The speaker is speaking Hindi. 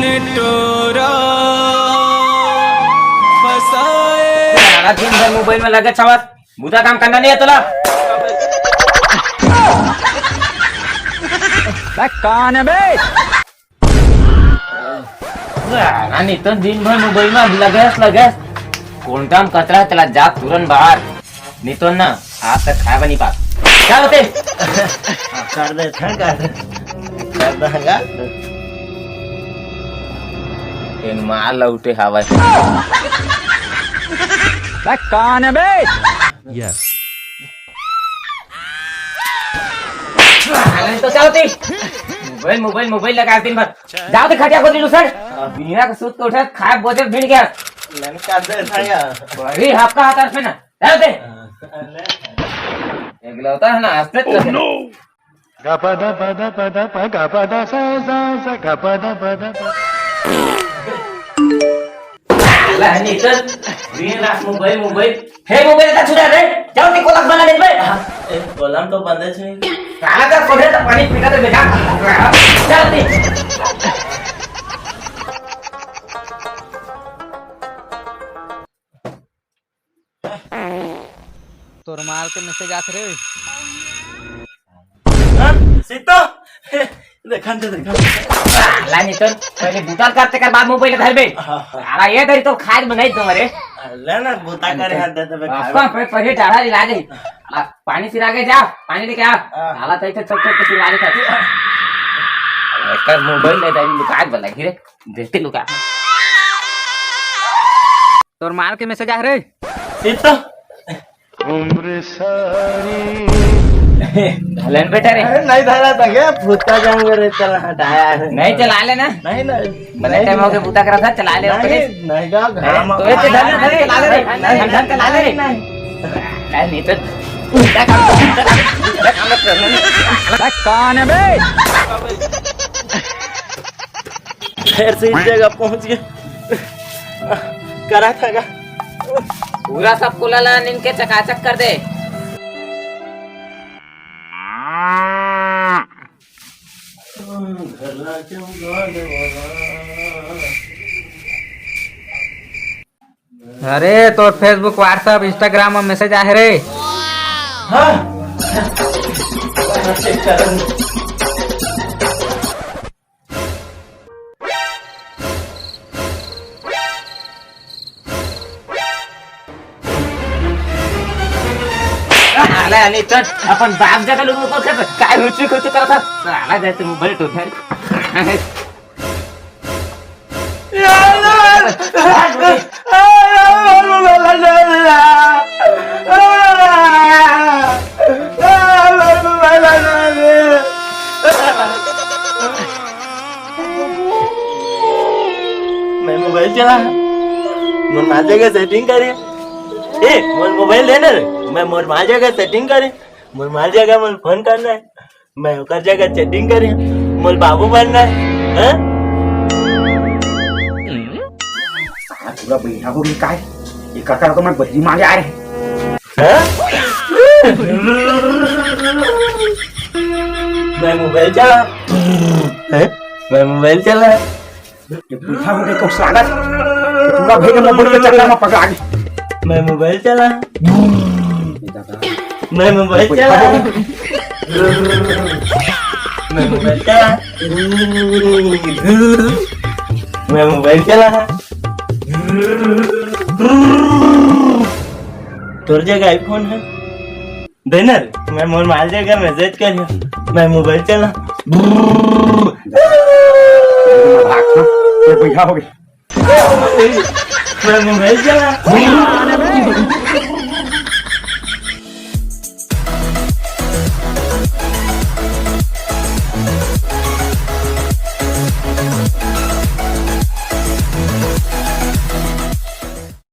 निटोरा फसाए। दिन भर मोबाइल में लगे छवास, बुरा काम करना नहीं है तुला। कौन है बे? नहीं तो दिन भर मोबाइल में लगे कौन काम करता है चला जा तुरंत बाहर, नहीं तो ना आज तक खाया नहीं पास। क्या होते कर दे मार लौटे हवा कौन है बे? Yes. तो क्या होती मोबाइल लगा दिन भर जाओ तो खटिया को दिलू सर बिना का सूत को उठा खाए बोझे भिड़ गया। मैंने कर दे थाया बड़ी आपका हाथ अर्थ में ना जाते एक होता है ना आस्ते no Gapada pada pada pa gapada sa sa sa gapada pada. नहीं सर बिना मोबाइल का छुड़ा रे जाओ ती कोलक बना ले भाई कोलम तो बंद है काला का कोठे तो पानी पीका तो बेटा चलती तोर माल के मैसेज आत रे। सीतो देखन लानी तो पहले बुताल करते कर बाद मोबाइल धर बे अरे ये धरी तो खाद बनाई तुम्हारे लेना बुता करे हाथ दे तबे आपका पहले डाढ़ा ला दे पानी सिरा के जा पानी लेके आ डाला तो इधर छोटे छोटे सिरा के था कर मोबाइल ले दाई लुका बला गिरे देखते लुका तोर माल के मैसेज आ रे। सीतो उम्र सारी ढलन बेटा रे नहीं धरा था क्या भूता जाऊंगा रे चला हटाया है नहीं चला लेना नहीं ना बने टाइम हो के बूता करा था चला ले नहीं गा तो ये चला ले चला ले ढन चला ले नहीं तो उल्टा काम कौन है बे? फिर से इस जगह पहुंच गए करा था का पूरा सब कुलाला इनके चकाचक कर दे। अरे तो फेसबुक व्हाट्सएप इंस्टाग्राम में मैसेज आ रे। हाँ नहीं तो अपन बाप जगह लोगों को काय रुचि कुछ करा था साला जैसे मोबाइल तो है मैं मोबाइल चला मोर माजे का सेटिंग करे मोर मोबाइल लेना रे मैं मोर माजे का सेटिंग करे मोर माजे का मोर फोन करना है मैं ओकर जगह चैटिंग करे मोर बाबू बनना है हैं पूरा बढ़िया हो गई काय ये ककर तो मैं बहरी मारे आ रहे हैं मैं मोबाइल चला हैं मैं मोबाइल चला ये पूछा मुझे को स्वागत पूरा भेगे मोबाइल के चक्कर में पकड़ा गई मैं मोबाइल चला मैं मोबाइल चला मैं मोबाइल चला मैं मोबाइल चला तोर जगह आईफोन है देना रे मैं मोर माल जगह मैसेज कर मैं मोबाइल चला बढ़िया हो गई मैं मोबाइल चला